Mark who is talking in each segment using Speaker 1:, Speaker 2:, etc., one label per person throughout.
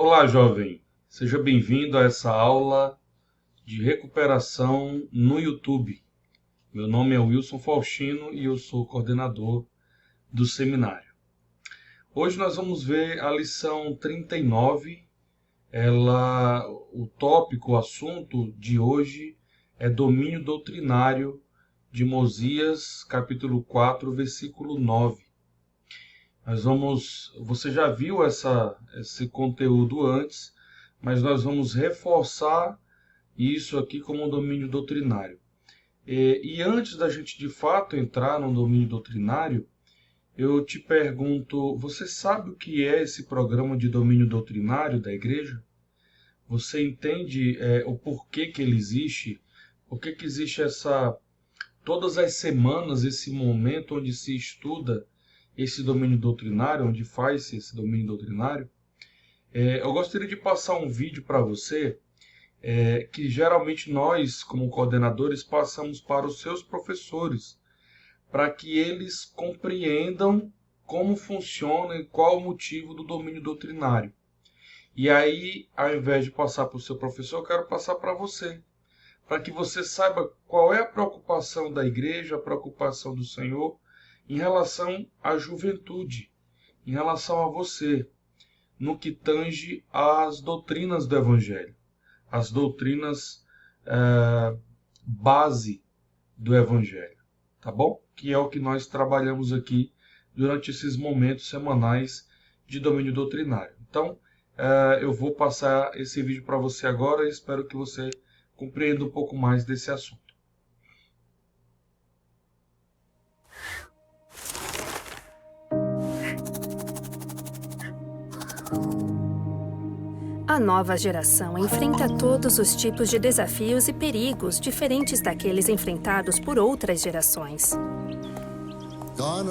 Speaker 1: Olá, jovem. Seja bem-vindo a essa aula de recuperação no YouTube. Meu nome é Wilson Faustino e eu sou coordenador do seminário. Hoje nós vamos ver a lição 39. O tópico, o assunto de hoje é domínio doutrinário de Mosias, capítulo 4, versículo 9. Você já viu esse conteúdo antes, mas nós vamos reforçar isso aqui como um domínio doutrinário. E antes da gente de fato entrar no domínio doutrinário, eu te pergunto, você sabe o que é esse programa de domínio doutrinário da igreja? Você entende o porquê que ele existe? Por que existe todas as semanas esse momento onde se estuda esse domínio doutrinário, onde faz esse domínio doutrinário? Eu gostaria de passar um vídeo para você que geralmente nós, como coordenadores, passamos para os seus professores, para que eles compreendam como funciona e qual o motivo do domínio doutrinário. E aí, ao invés de passar para o seu professor, eu quero passar para você, para que você saiba qual é a preocupação da igreja, a preocupação do Senhor em relação à juventude, em relação a você, no que tange às doutrinas do Evangelho, as doutrinas base do Evangelho, tá bom? Que é o que nós trabalhamos aqui durante esses momentos semanais de domínio doutrinário. Então, eu vou passar esse vídeo para você agora e espero que você compreenda um pouco mais desse assunto.
Speaker 2: A nova geração enfrenta todos os tipos de desafios e perigos diferentes daqueles enfrentados por outras gerações.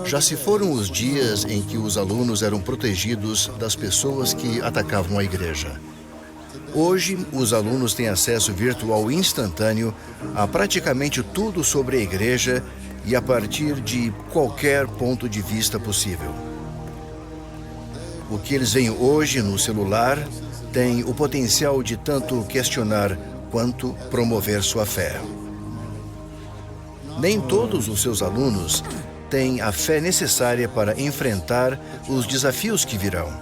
Speaker 3: Já se foram os dias em que os alunos eram protegidos das pessoas que atacavam a igreja. Hoje, os alunos têm acesso virtual instantâneo a praticamente tudo sobre a igreja e a partir de qualquer ponto de vista possível. O que eles veem hoje no celular tem o potencial de tanto questionar quanto promover sua fé. Nem todos os seus alunos têm a fé necessária para enfrentar os desafios que virão.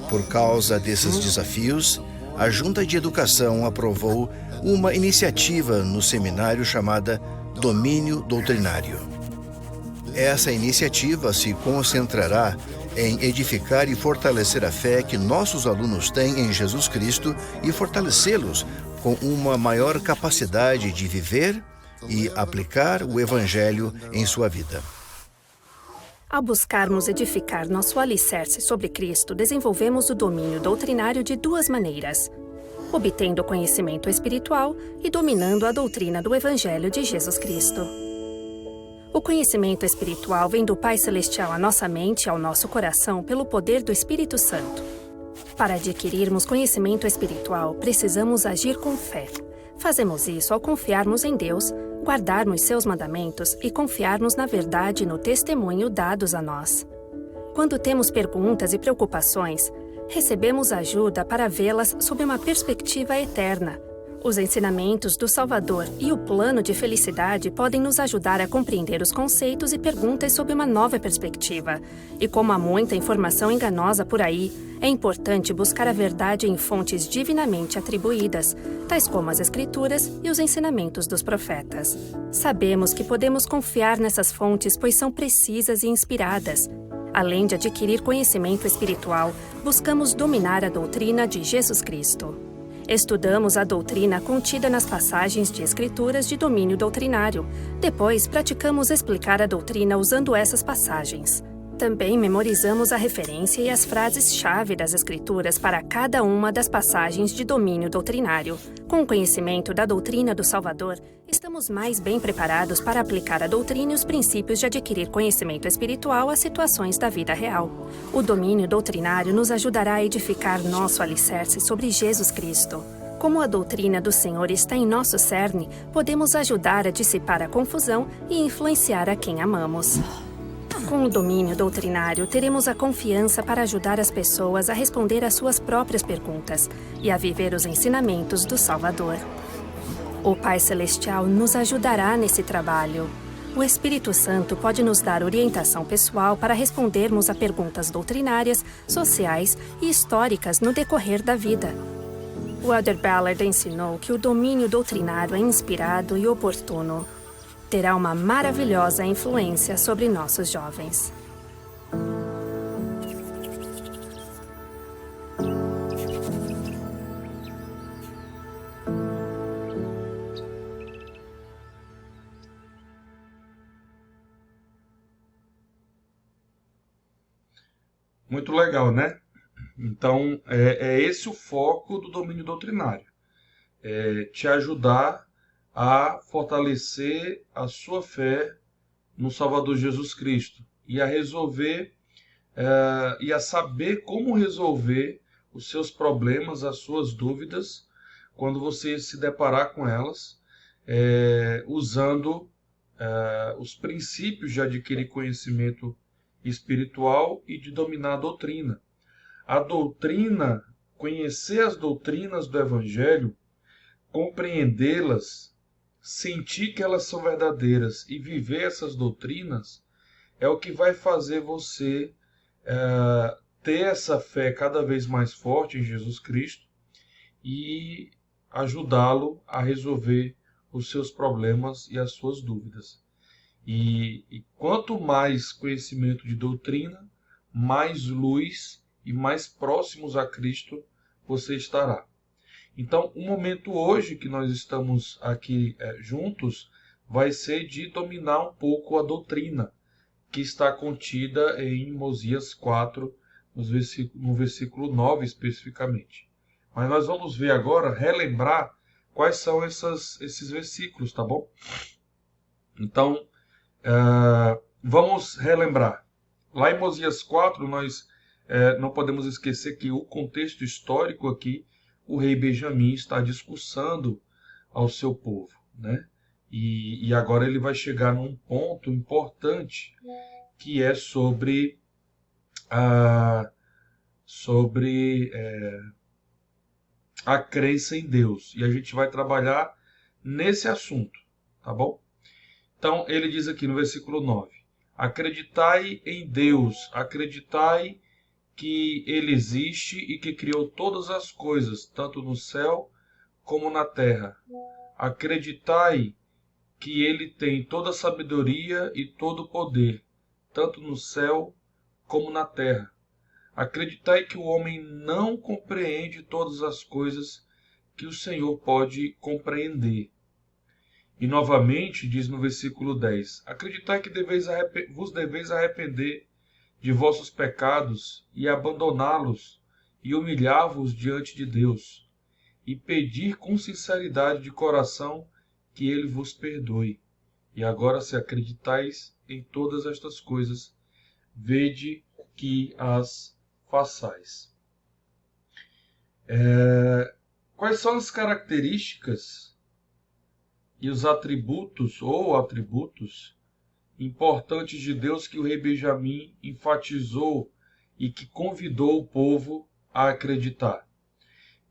Speaker 3: Por causa desses desafios, a Junta de Educação aprovou uma iniciativa no seminário chamada Domínio Doutrinário. Essa iniciativa se concentrará em edificar e fortalecer a fé que nossos alunos têm em Jesus Cristo e fortalecê-los com uma maior capacidade de viver e aplicar o Evangelho em sua vida.
Speaker 2: Ao buscarmos edificar nosso alicerce sobre Cristo, desenvolvemos o domínio doutrinário de duas maneiras: obtendo conhecimento espiritual e dominando a doutrina do Evangelho de Jesus Cristo. O conhecimento espiritual vem do Pai Celestial à nossa mente e ao nosso coração pelo poder do Espírito Santo. Para adquirirmos conhecimento espiritual, precisamos agir com fé. Fazemos isso ao confiarmos em Deus, guardarmos seus mandamentos e confiarmos na verdade e no testemunho dados a nós. Quando temos perguntas e preocupações, recebemos ajuda para vê-las sob uma perspectiva eterna. Os ensinamentos do Salvador e o plano de felicidade podem nos ajudar a compreender os conceitos e perguntas sob uma nova perspectiva. E como há muita informação enganosa por aí, é importante buscar a verdade em fontes divinamente atribuídas, tais como as Escrituras e os ensinamentos dos profetas. Sabemos que podemos confiar nessas fontes, pois são precisas e inspiradas. Além de adquirir conhecimento espiritual, buscamos dominar a doutrina de Jesus Cristo. Estudamos a doutrina contida nas passagens de Escrituras de domínio doutrinário. Depois, praticamos explicar a doutrina usando essas passagens. Também memorizamos a referência e as frases-chave das Escrituras para cada uma das passagens de domínio doutrinário. Com o conhecimento da doutrina do Salvador, estamos mais bem preparados para aplicar a doutrina e os princípios de adquirir conhecimento espiritual às situações da vida real. O domínio doutrinário nos ajudará a edificar nosso alicerce sobre Jesus Cristo. Como a doutrina do Senhor está em nosso cerne, podemos ajudar a dissipar a confusão e influenciar a quem amamos. Com o domínio doutrinário, teremos a confiança para ajudar as pessoas a responder às suas próprias perguntas e a viver os ensinamentos do Salvador. O Pai Celestial nos ajudará nesse trabalho. O Espírito Santo pode nos dar orientação pessoal para respondermos a perguntas doutrinárias, sociais e históricas no decorrer da vida. O Elder Ballard ensinou que o domínio doutrinário é inspirado e oportuno. Terá uma maravilhosa influência sobre nossos jovens.
Speaker 1: Muito legal, né? Então, é esse o foco do domínio doutrinário. É te ajudar a fortalecer a sua fé no Salvador Jesus Cristo e a resolver e a saber como resolver os seus problemas, as suas dúvidas, quando você se deparar com elas, usando os princípios de adquirir conhecimento espiritual e de dominar a doutrina. A doutrina, conhecer as doutrinas do Evangelho, compreendê-las, sentir que elas são verdadeiras e viver essas doutrinas, é o que vai fazer você ter essa fé cada vez mais forte em Jesus Cristo e ajudá-lo a resolver os seus problemas e as suas dúvidas. E quanto mais conhecimento de doutrina, mais luz e mais próximos a Cristo você estará. Então, o momento hoje que nós estamos aqui juntos vai ser de dominar um pouco a doutrina que está contida em Mosias 4, no versículo 9 especificamente. Mas nós vamos ver agora, relembrar quais são esses versículos, tá bom? Então, vamos relembrar. Lá em Mosias 4, nós não podemos esquecer que o contexto histórico aqui, o rei Benjamim está discursando ao seu povo, né? E agora ele vai chegar num ponto importante, que é sobre a crença em Deus. E a gente vai trabalhar nesse assunto, tá bom? Então, ele diz aqui no versículo 9: acreditai em Deus, acreditai que Ele existe e que criou todas as coisas, tanto no céu como na terra. Acreditai que Ele tem toda a sabedoria e todo o poder, tanto no céu como na terra. Acreditai que o homem não compreende todas as coisas que o Senhor pode compreender. E novamente diz no versículo 10: acreditai que vos deveis arrepender de vossos pecados e abandoná-los e humilhar-vos diante de Deus e pedir com sinceridade de coração que Ele vos perdoe. E agora, se acreditais em todas estas coisas, vede que as façais. Quais são as características e os atributos importantes de Deus que o rei Benjamim enfatizou e que convidou o povo a acreditar?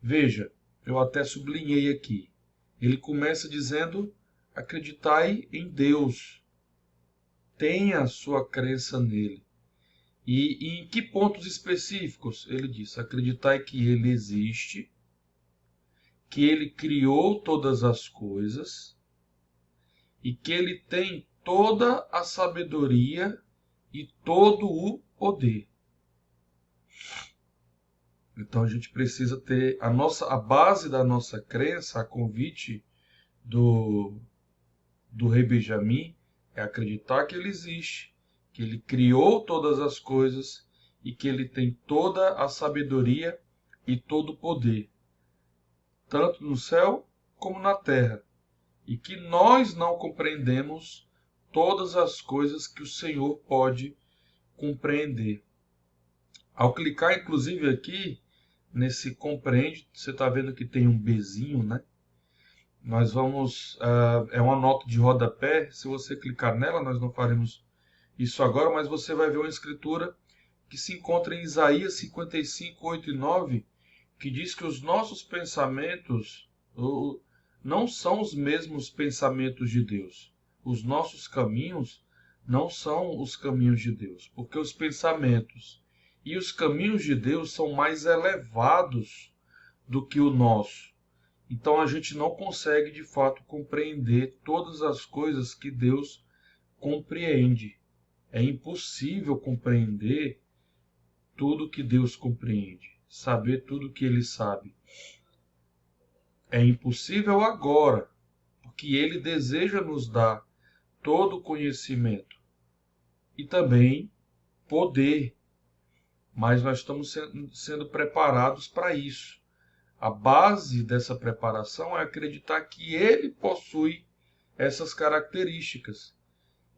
Speaker 1: Veja, eu até sublinhei aqui. Ele começa dizendo: acreditai em Deus. Tenha a sua crença nele. E em que pontos específicos? Ele diz: acreditai que ele existe, que ele criou todas as coisas e que ele tem toda a sabedoria e todo o poder. Então a gente precisa ter a base da nossa crença, a convite do rei Benjamim, é acreditar que ele existe, que ele criou todas as coisas e que ele tem toda a sabedoria e todo o poder, tanto no céu como na terra, e que nós não compreendemos todas as coisas que o Senhor pode compreender. Ao clicar, inclusive, aqui nesse compreende, você está vendo que tem um Bzinho, né? Nós vamos... é uma nota de rodapé. Se você clicar nela, nós não faremos isso agora, mas você vai ver uma escritura que se encontra em Isaías 55, 8 e 9, que diz que os nossos pensamentos não são os mesmos pensamentos de Deus. Os nossos caminhos não são os caminhos de Deus, porque os pensamentos e os caminhos de Deus são mais elevados do que o nosso. Então a gente não consegue de fato compreender todas as coisas que Deus compreende. É impossível compreender tudo que Deus compreende, saber tudo que Ele sabe. É impossível agora, porque Ele deseja nos dar todo o conhecimento e também poder, mas nós estamos sendo preparados para isso. A base dessa preparação é acreditar que Ele possui essas características.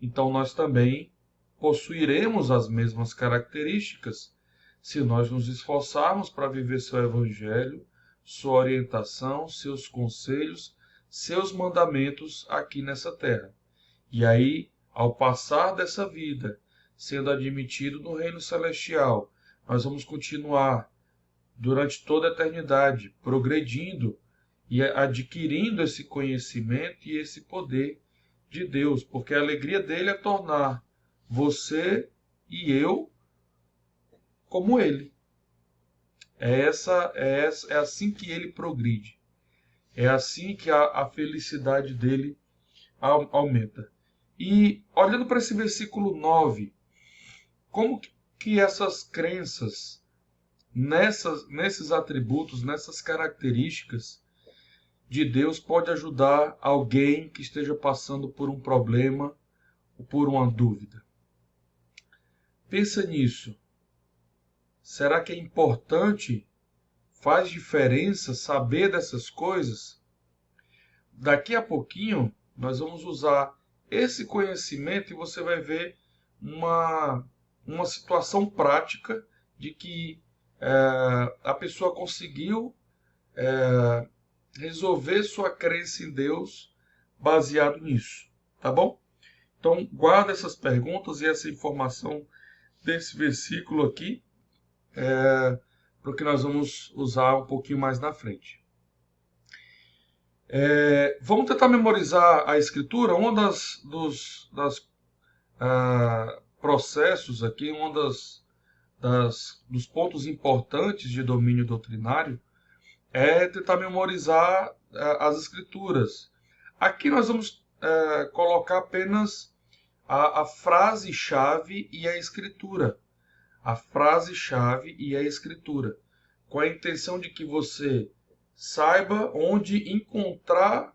Speaker 1: Então nós também possuiremos as mesmas características se nós nos esforçarmos para viver seu evangelho, sua orientação, seus conselhos, seus mandamentos aqui nessa terra. E aí, ao passar dessa vida, sendo admitido no reino celestial, nós vamos continuar durante toda a eternidade, progredindo e adquirindo esse conhecimento e esse poder de Deus, porque a alegria dele é tornar você e eu como ele. É assim que ele progride. É assim que a felicidade dele aumenta. E olhando para esse versículo 9, como que essas crenças nesses atributos, nessas características de Deus pode ajudar alguém que esteja passando por um problema ou por uma dúvida? Pensa nisso. Será que é importante, faz diferença saber dessas coisas? Daqui a pouquinho nós vamos usar esse conhecimento e você vai ver uma situação prática de que a pessoa conseguiu resolver sua crença em Deus baseado nisso, tá bom? Então guarda essas perguntas e essa informação desse versículo aqui, para o que nós vamos usar um pouquinho mais na frente. Vamos tentar memorizar a escritura. Um dos processos aqui, dos pontos importantes de domínio doutrinário é tentar memorizar as escrituras. Aqui nós vamos colocar apenas a frase-chave e a escritura. A frase-chave e a escritura, com a intenção de que você saiba onde encontrar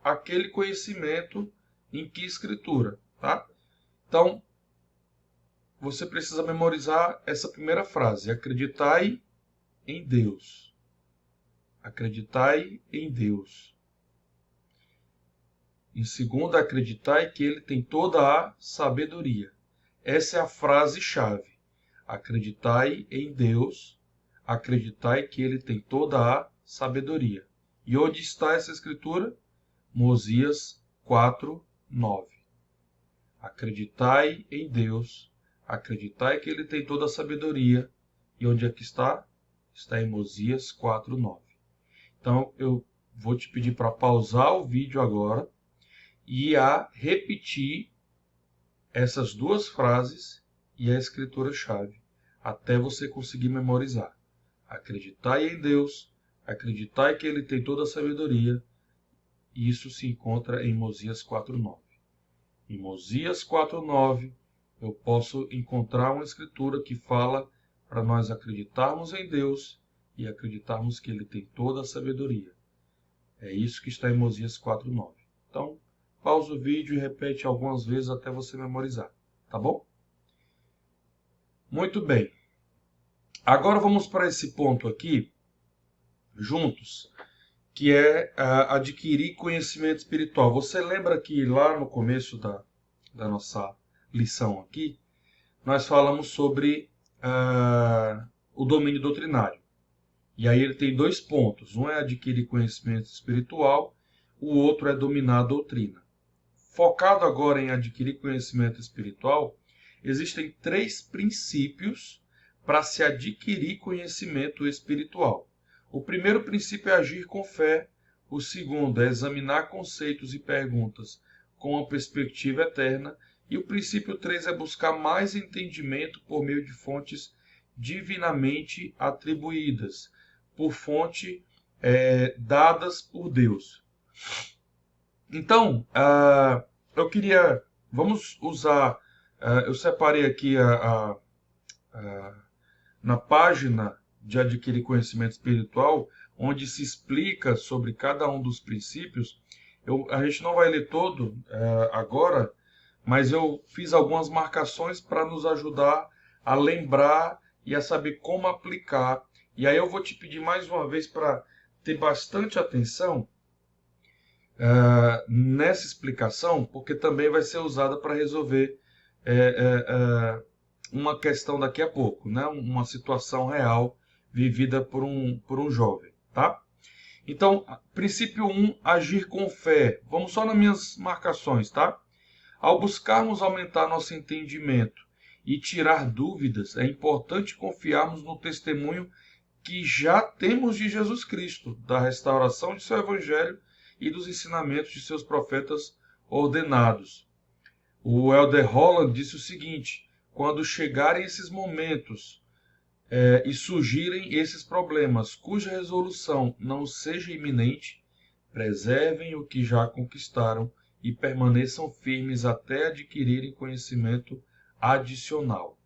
Speaker 1: aquele conhecimento em que escritura, tá? Então, você precisa memorizar essa primeira frase: acreditai em Deus. Acreditai em Deus. Em segundo, acreditai que Ele tem toda a sabedoria. Essa é a frase-chave. Acreditai em Deus, acreditai que Ele tem toda a sabedoria. E onde está essa escritura? Mosias 4, 9. Acreditai em Deus, acreditai que Ele tem toda a sabedoria. E onde é que está? Está em Mosias 4, 9. Então, eu vou te pedir para pausar o vídeo agora e a repetir essas duas frases e a escritura-chave, até você conseguir memorizar. Acreditai em Deus, acreditai que Ele tem toda a sabedoria, e isso se encontra em Mosias 4:9. Em Mosias 4:9, eu posso encontrar uma escritura que fala para nós acreditarmos em Deus e acreditarmos que Ele tem toda a sabedoria. É isso que está em Mosias 4:9. Então, pausa o vídeo e repete algumas vezes até você memorizar, tá bom? Muito bem. Agora vamos para esse ponto aqui, juntos, que é adquirir conhecimento espiritual. Você lembra que lá no começo da nossa lição aqui, nós falamos sobre o domínio doutrinário. E aí ele tem dois pontos. Um é adquirir conhecimento espiritual, o outro é dominar a doutrina. focado agora em adquirir conhecimento espiritual, existem 3 princípios para se adquirir conhecimento espiritual. O primeiro princípio é agir com fé. O segundo é examinar conceitos e perguntas com a perspectiva eterna. E o princípio 3 é buscar mais entendimento por meio de fontes divinamente atribuídas, por fonte dadas por Deus. Então, vamos usar, eu separei aqui na página de adquirir conhecimento espiritual, onde se explica sobre cada um dos princípios. A gente não vai ler todo agora, mas eu fiz algumas marcações para nos ajudar a lembrar e a saber como aplicar. E aí eu vou te pedir mais uma vez para ter bastante atenção nessa explicação, porque também vai ser usada para resolver uma questão daqui a pouco, né? Uma situação real vivida por um jovem, tá? Então, princípio 1, agir com fé. Vamos só nas minhas marcações, tá? Ao buscarmos aumentar nosso entendimento e tirar dúvidas, é importante confiarmos no testemunho que já temos de Jesus Cristo, da restauração de seu Evangelho e dos ensinamentos de seus profetas ordenados. O Elder Holland disse o seguinte: quando chegarem esses momentos e surgirem esses problemas cuja resolução não seja iminente, preservem o que já conquistaram e permaneçam firmes até adquirirem conhecimento adicional.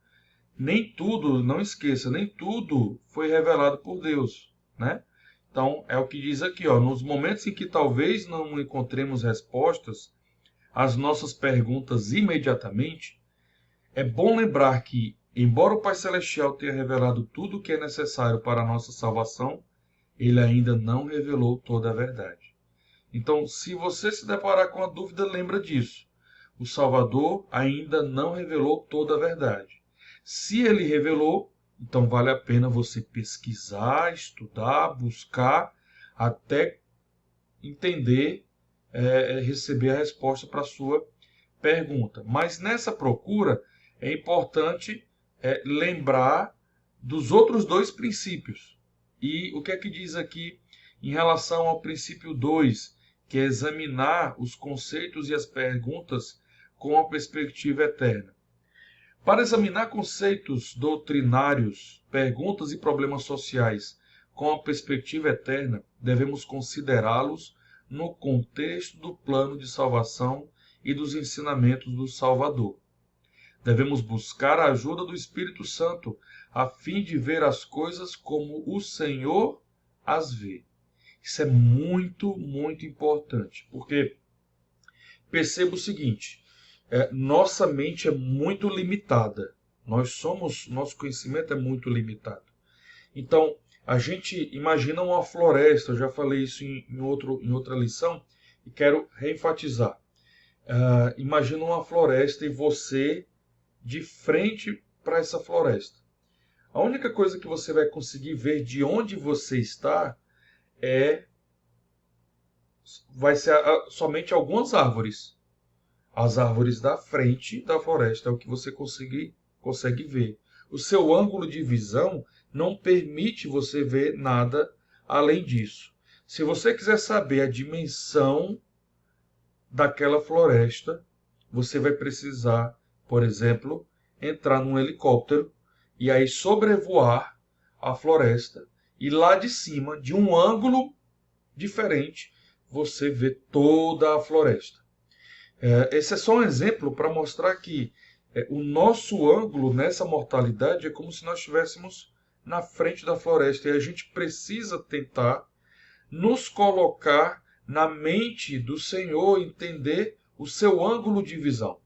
Speaker 1: Nem tudo, não esqueça, nem tudo foi revelado por Deus, né? Então, é o que diz aqui, ó, nos momentos em que talvez não encontremos respostas às nossas perguntas imediatamente, é bom lembrar que, embora o Pai Celestial tenha revelado tudo o que é necessário para a nossa salvação, ele ainda não revelou toda a verdade. Então, se você se deparar com a dúvida, lembra disso. O Salvador ainda não revelou toda a verdade. Se ele revelou, então vale a pena você pesquisar, estudar, buscar, até entender, receber a resposta para a sua pergunta. Mas nessa procura é importante lembrar dos outros 2 princípios. E o que é que diz aqui em relação ao princípio 2, que é examinar os conceitos e as perguntas com a perspectiva eterna? Para examinar conceitos doutrinários, perguntas e problemas sociais com a perspectiva eterna, devemos considerá-los no contexto do plano de salvação e dos ensinamentos do Salvador. Devemos buscar a ajuda do Espírito Santo a fim de ver as coisas como o Senhor as vê. Isso é muito, muito importante, porque perceba o seguinte: nossa mente é muito limitada. Nosso conhecimento é muito limitado. Então, a gente imagina uma floresta. Eu já falei isso em outra lição e quero reenfatizar. Imagina uma floresta e você de frente para essa floresta. A única coisa que você vai conseguir ver de onde você está vai ser somente algumas árvores. As árvores da frente da floresta é o que você consegue ver. O seu ângulo de visão não permite você ver nada além disso. Se você quiser saber a dimensão daquela floresta, você vai precisar, por exemplo, entrar num helicóptero e aí sobrevoar a floresta e lá de cima, de um ângulo diferente, você vê toda a floresta. Esse é só um exemplo para mostrar que o nosso ângulo nessa mortalidade é como se nós estivéssemos na frente da floresta. E a gente precisa tentar nos colocar na mente do Senhor, entender o seu ângulo de visão.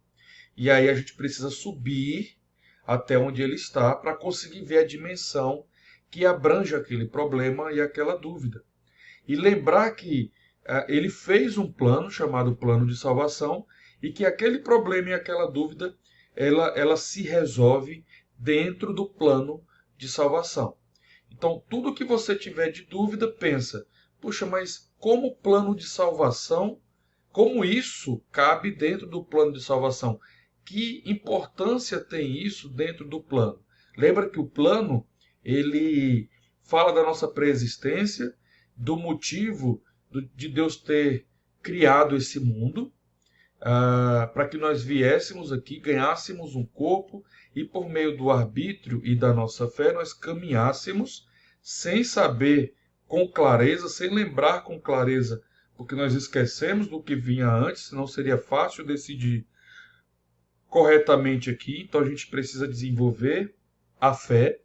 Speaker 1: E aí a gente precisa subir até onde ele está para conseguir ver a dimensão que abrange aquele problema e aquela dúvida. E lembrar que ele fez um plano chamado plano de salvação e que aquele problema e aquela dúvida ela se resolve dentro do plano de salvação. Então, tudo que você tiver de dúvida, pensa: puxa, mas como o plano de salvação como isso cabe dentro do plano de salvação? Que importância tem isso dentro do plano? Lembra que o plano, ele fala da nossa preexistência, do motivo de Deus ter criado esse mundo, para que nós viéssemos aqui, ganhássemos um corpo e por meio do arbítrio e da nossa fé nós caminhássemos sem saber com clareza, sem lembrar com clareza, porque nós esquecemos do que vinha antes, senão seria fácil decidir corretamente aqui. Então a gente precisa desenvolver a fé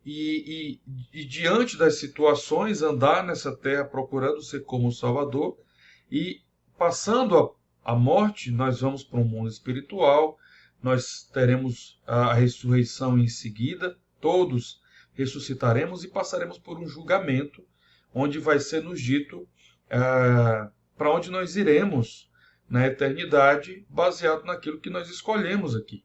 Speaker 1: e diante das situações andar nessa terra procurando ser como o Salvador, e passando a morte nós vamos para um mundo espiritual, nós teremos a ressurreição em seguida, todos ressuscitaremos e passaremos por um julgamento, onde vai ser nos dito para onde nós iremos na eternidade, baseado naquilo que nós escolhemos aqui.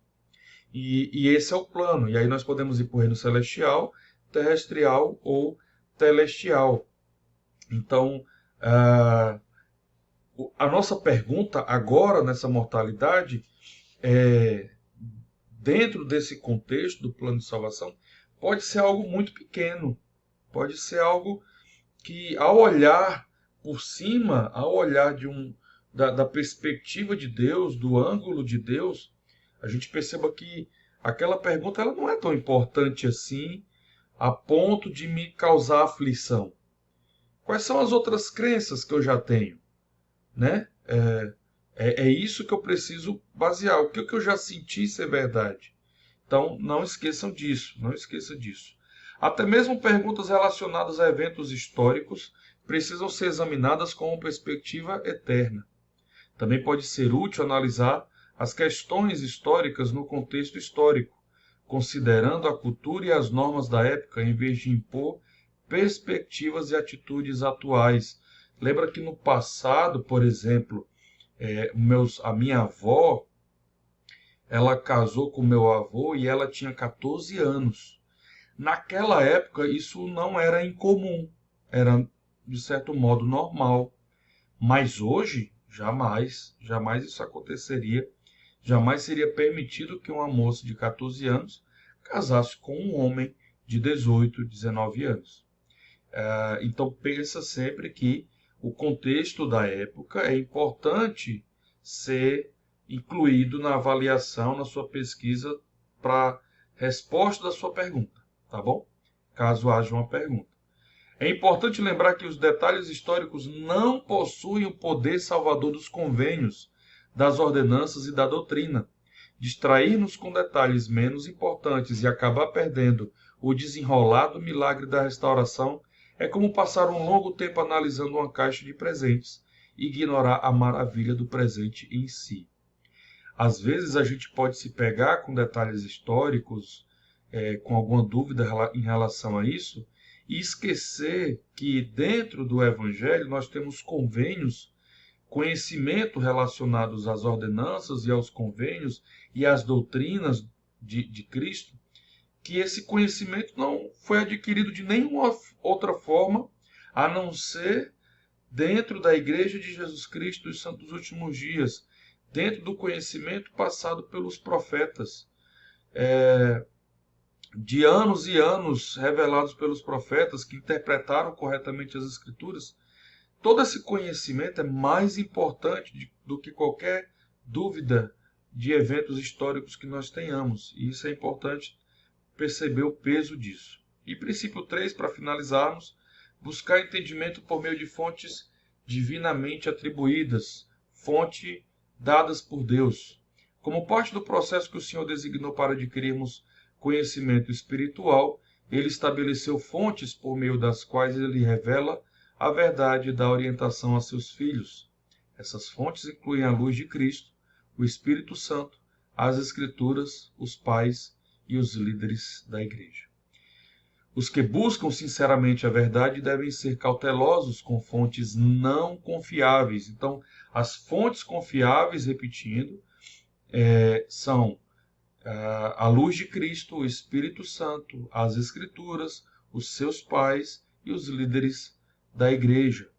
Speaker 1: E esse é o plano. E aí nós podemos ir para o reino celestial, terrestrial ou telestial. Então, a nossa pergunta agora, nessa mortalidade, dentro desse contexto do plano de salvação, pode ser algo muito pequeno. Pode ser algo que, ao olhar por cima, ao olhar da perspectiva de Deus, do ângulo de Deus, a gente perceba que aquela pergunta ela não é tão importante assim, a ponto de me causar aflição. Quais são as outras crenças que eu já tenho? Né? É isso que eu preciso basear. O que eu já senti ser verdade? Então, não esqueçam disso. Não esqueça disso. Até mesmo perguntas relacionadas a eventos históricos precisam ser examinadas com uma perspectiva eterna. Também pode ser útil analisar as questões históricas no contexto histórico, considerando a cultura e as normas da época, em vez de impor perspectivas e atitudes atuais. Lembra que no passado, por exemplo, a minha avó, ela casou com meu avô e ela tinha 14 anos. Naquela época, isso não era incomum, era, de certo modo, normal. Mas hoje, jamais isso aconteceria. Jamais seria permitido que uma moça de 14 anos casasse com um homem de 18, 19 anos. Então, pensa sempre que o contexto da época é importante ser incluído na avaliação, na sua pesquisa, para resposta da sua pergunta, tá bom? Caso haja uma pergunta. É importante lembrar que os detalhes históricos não possuem o poder salvador dos convênios, das ordenanças e da doutrina. Distrair-nos com detalhes menos importantes e acabar perdendo o desenrolado milagre da restauração é como passar um longo tempo analisando uma caixa de presentes e ignorar a maravilha do presente em si. Às vezes a gente pode se pegar com detalhes históricos, com alguma dúvida em relação a isso, e esquecer que dentro do Evangelho nós temos convênios, conhecimento relacionados às ordenanças e aos convênios e às doutrinas de Cristo, que esse conhecimento não foi adquirido de nenhuma outra forma, a não ser dentro da Igreja de Jesus Cristo dos Santos Últimos Dias, dentro do conhecimento passado pelos profetas, de anos e anos revelados pelos profetas que interpretaram corretamente as Escrituras. Todo esse conhecimento é mais importante do que qualquer dúvida de eventos históricos que nós tenhamos. E isso é importante perceber o peso disso. E princípio 3, para finalizarmos, buscar entendimento por meio de fontes divinamente atribuídas, fonte dadas por Deus. Como parte do processo que o Senhor designou para adquirirmos conhecimento espiritual, ele estabeleceu fontes por meio das quais ele revela a verdade e dá orientação a seus filhos. Essas fontes incluem a luz de Cristo, o Espírito Santo, as Escrituras, os pais e os líderes da igreja. Os que buscam sinceramente a verdade devem ser cautelosos com fontes não confiáveis. Então, as fontes confiáveis, repetindo, são a luz de Cristo, o Espírito Santo, as Escrituras, os seus pais e os líderes da igreja.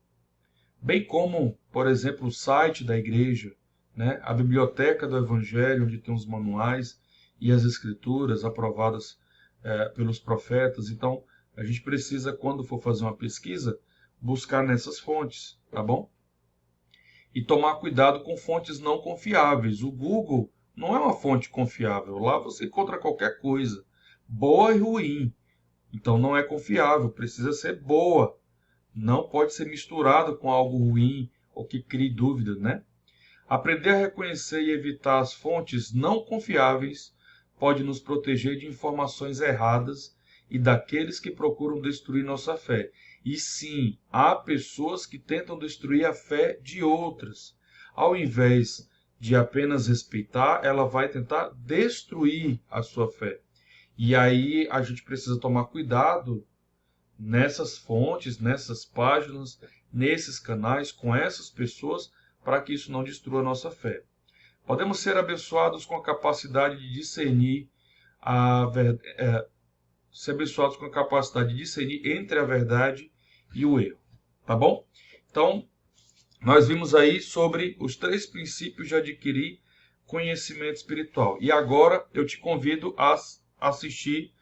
Speaker 1: bem como, por exemplo, o site da igreja, né? A biblioteca do Evangelho, onde tem os manuais e as escrituras aprovadas pelos profetas. Então, a gente precisa, quando for fazer uma pesquisa, buscar nessas fontes, tá bom? E tomar cuidado com fontes não confiáveis. O Google não é uma fonte confiável. Lá você encontra qualquer coisa, boa e ruim. Então não é confiável, precisa ser boa. Não pode ser misturado com algo ruim ou que crie dúvida, né? Aprender a reconhecer e evitar as fontes não confiáveis pode nos proteger de informações erradas e daqueles que procuram destruir nossa fé. E sim, há pessoas que tentam destruir a fé de outras. Ao invés de apenas respeitar, ela vai tentar destruir a sua fé. E aí a gente precisa tomar cuidado nessas fontes, nessas páginas, nesses canais, com essas pessoas, para que isso não destrua a nossa fé. Podemos ser abençoados com a capacidade de discernir entre a verdade e o erro, tá bom? Então, nós vimos aí sobre os 3 princípios de adquirir conhecimento espiritual. E agora eu te convido a assistir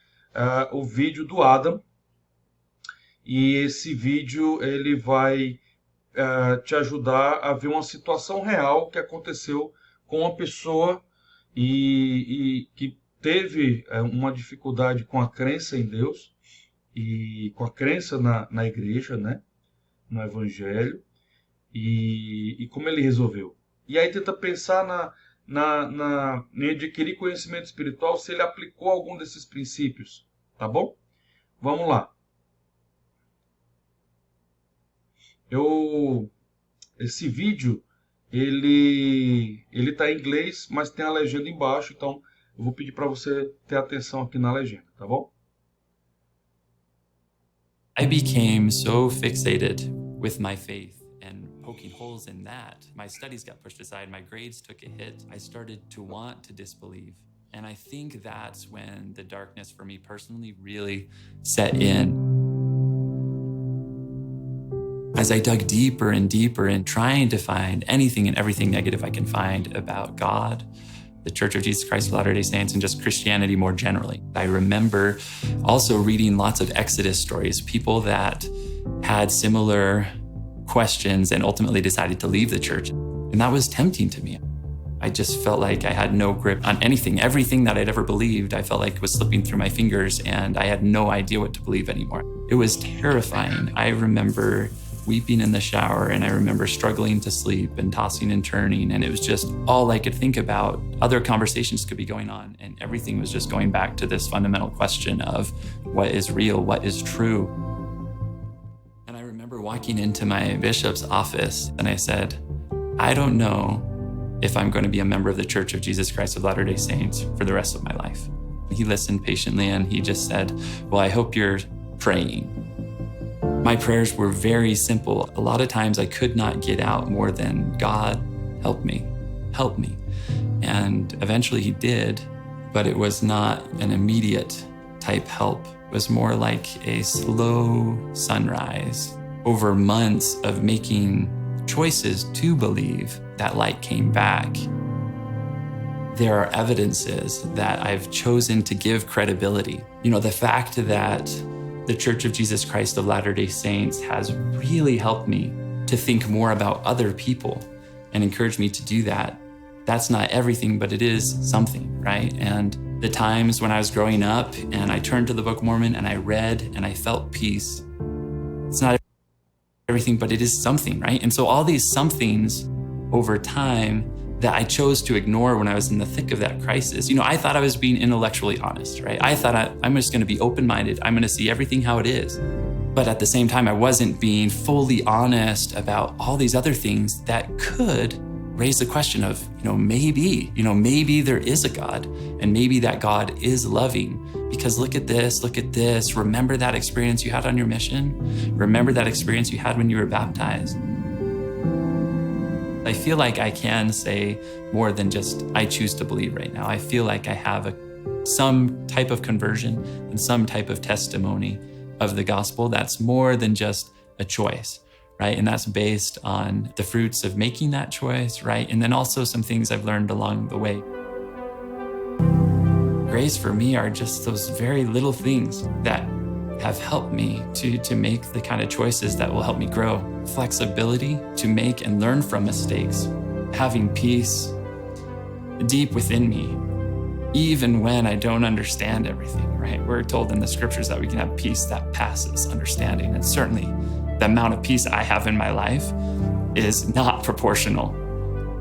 Speaker 1: o vídeo do Adam. E esse vídeo ele vai te ajudar a ver uma situação real que aconteceu com uma pessoa e que teve uma dificuldade com a crença em Deus e com a crença na igreja, né? No Evangelho, e como ele resolveu. E aí tenta pensar em adquirir conhecimento espiritual, se ele aplicou algum desses princípios, tá bom? Vamos lá. Esse vídeo, ele tá em inglês, mas tem a legenda embaixo, então eu vou pedir para você ter atenção aqui na legenda, tá bom?
Speaker 4: I became so fixated with my faith and poking holes in that. My studies got pushed aside, my grades took a hit. I started to want to disbelieve. And I think that's when the darkness for me personally really set in. As I dug deeper and deeper in trying to find anything and everything negative I can find about God, the Church of Jesus Christ of Latter-day Saints, and just Christianity more generally. I remember also reading lots of Exodus stories, people that had similar questions and ultimately decided to leave the church. And that was tempting to me. I just felt like I had no grip on anything. Everything that I'd ever believed, I felt like was slipping through my fingers and I had no idea what to believe anymore. It was terrifying. I remember weeping in the shower, and I remember struggling to sleep and tossing and turning, and it was just all I could think about. Other conversations could be going on, and everything was just going back to this fundamental question of what is real, what is true. And I remember walking into my bishop's office, and I said, I don't know if I'm going to be a member of the Church of Jesus Christ of Latter-day Saints for the rest of my life. He listened patiently, and he just said, well, I hope you're praying. My prayers were very simple. A lot of times I could not get out more than, God, help me, help me. And eventually he did, but it was not an immediate type help. It was more like a slow sunrise. Over months of making choices to believe, that light came back. There are evidences that I've chosen to give credibility. You know, the fact that the Church of Jesus Christ of Latter-day Saints has really helped me to think more about other people and encouraged me to do that. That's not everything, but it is something, right? And the times when I was growing up and I turned to the Book of Mormon and I read and I felt peace, it's not everything, but it is something, right? And so all these somethings over time that I chose to ignore when I was in the thick of that crisis. You know, I thought I was being intellectually honest, right? I thought I'm just gonna be open-minded. I'm gonna see everything how it is. But at the same time, I wasn't being fully honest about all these other things that could raise the question of, maybe there is a God, and maybe that God is loving. Because look at this, remember that experience you had on your mission? Remember that experience you had when you were baptized? I feel like I can say more than just, I choose to believe right now. I feel like I have some type of conversion and some type of testimony of the gospel that's more than just a choice, right? And that's based on the fruits of making that choice, right? And then also some things I've learned along the way. Grace for me are just those very little things that have helped me to make the kind of choices that will help me grow. Flexibility to make and learn from mistakes. Having peace deep within me, even when I don't understand everything, right? We're told in the scriptures that we can have peace that passes understanding. And certainly the amount of peace I have in my life is not proportional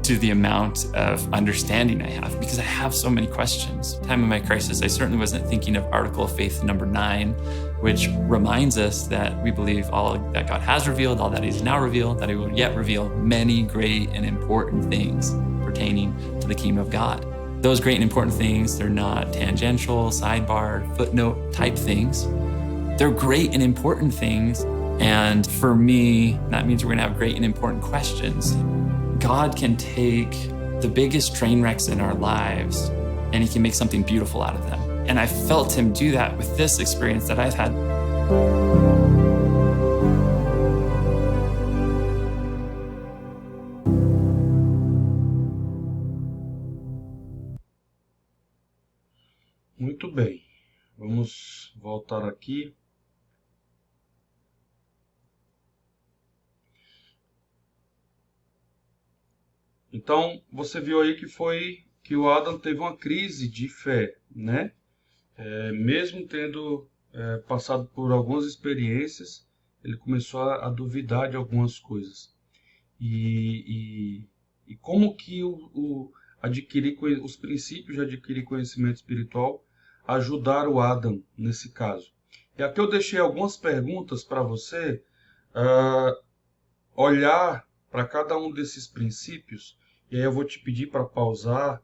Speaker 4: to the amount of understanding I have, because I have so many questions. Time of my crisis, I certainly wasn't thinking of Article of Faith number 9, which reminds us that we believe all that God has revealed, all that He's now revealed, that He will yet reveal many great and important things pertaining to the kingdom of God. Those great and important things, they're not tangential, sidebar, footnote type things. They're great and important things. And for me, that means we're gonna have great and important questions. God can take the biggest train wrecks in our lives and He can make something beautiful out of them. And I felt Him do that with this experience that I've had.
Speaker 1: Muito bem, vamos voltar aqui. Então, você viu aí que o Adam teve uma crise de fé, né? Mesmo tendo passado por algumas experiências, ele começou a duvidar de algumas coisas. E como que os princípios de adquirir conhecimento espiritual ajudaram o Adam nesse caso? E aqui eu deixei algumas perguntas para você olhar para cada um desses princípios, e aí eu vou te pedir para pausar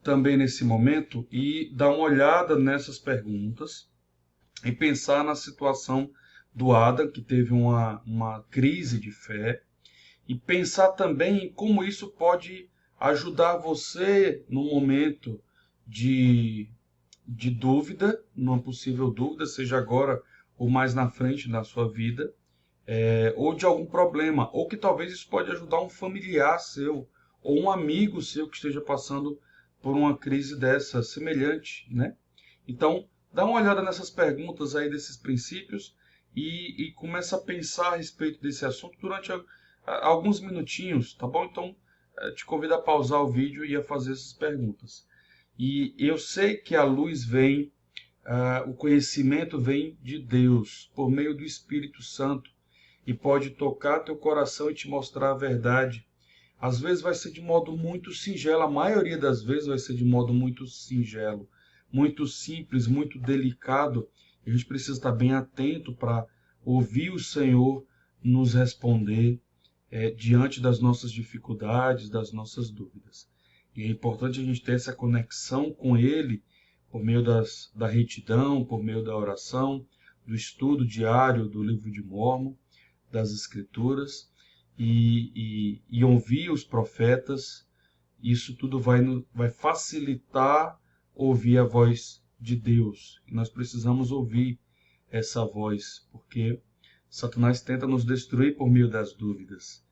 Speaker 1: também nesse momento e dar uma olhada nessas perguntas e pensar na situação do Adam, que teve uma crise de fé, e pensar também em como isso pode ajudar você no momento de dúvida, numa possível dúvida, seja agora ou mais na frente na sua vida, ou de algum problema, ou que talvez isso pode ajudar um familiar seu, ou um amigo seu que esteja passando por uma crise dessa, semelhante, né? Então, dá uma olhada nessas perguntas aí, desses princípios, e começa a pensar a respeito desse assunto durante alguns minutinhos, tá bom? Então, te convido a pausar o vídeo e a fazer essas perguntas. E eu sei que a luz vem, o conhecimento vem de Deus, por meio do Espírito Santo, e pode tocar teu coração e te mostrar a verdade. Às vezes vai ser de modo muito singelo, a maioria das vezes vai ser de modo muito singelo, muito simples, muito delicado. A gente precisa estar bem atento para ouvir o Senhor nos responder diante das nossas dificuldades, das nossas dúvidas. E é importante a gente ter essa conexão com Ele por meio da retidão, por meio da oração, do estudo diário do livro de Mórmon, das Escrituras, e ouvir os profetas. Isso tudo vai facilitar ouvir a voz de Deus. E nós precisamos ouvir essa voz, porque Satanás tenta nos destruir por meio das dúvidas.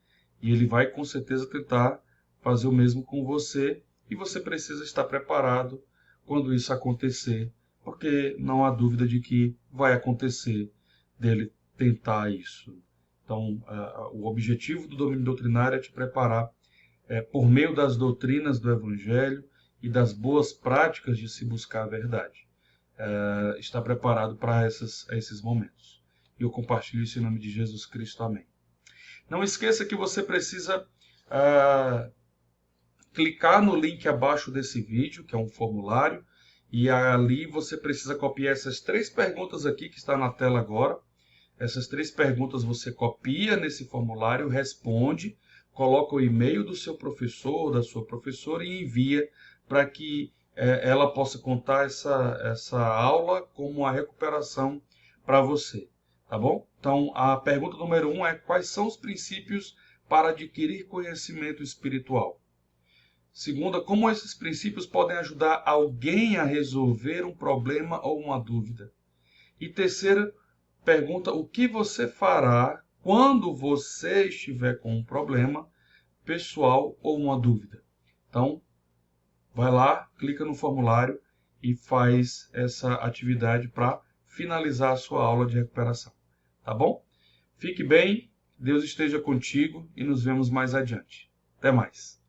Speaker 1: E ele vai com certeza tentar fazer o mesmo com você, e você precisa estar preparado quando isso acontecer, porque não há dúvida de que vai acontecer dele tentar isso. Então, o objetivo do domínio doutrinário é te preparar por meio das doutrinas do Evangelho e das boas práticas de se buscar a verdade. Estar preparado para esses momentos. E eu compartilho isso em nome de Jesus Cristo. Amém. Não esqueça que você precisa clicar no link abaixo desse vídeo, que é um formulário, e ali você precisa copiar essas 3 perguntas aqui que está na tela agora. Essas 3 perguntas você copia nesse formulário, responde, coloca o e-mail do seu professor ou da sua professora e envia para que ela possa contar essa aula como uma recuperação para você, tá bom? Então, a pergunta número 1 é: quais são os princípios para adquirir conhecimento espiritual? Segunda, como esses princípios podem ajudar alguém a resolver um problema ou uma dúvida? E terceira pergunta: o que você fará quando você estiver com um problema pessoal ou uma dúvida. Então, vai lá, clica no formulário e faz essa atividade para finalizar a sua aula de recuperação. Tá bom? Fique bem, Deus esteja contigo e nos vemos mais adiante. Até mais.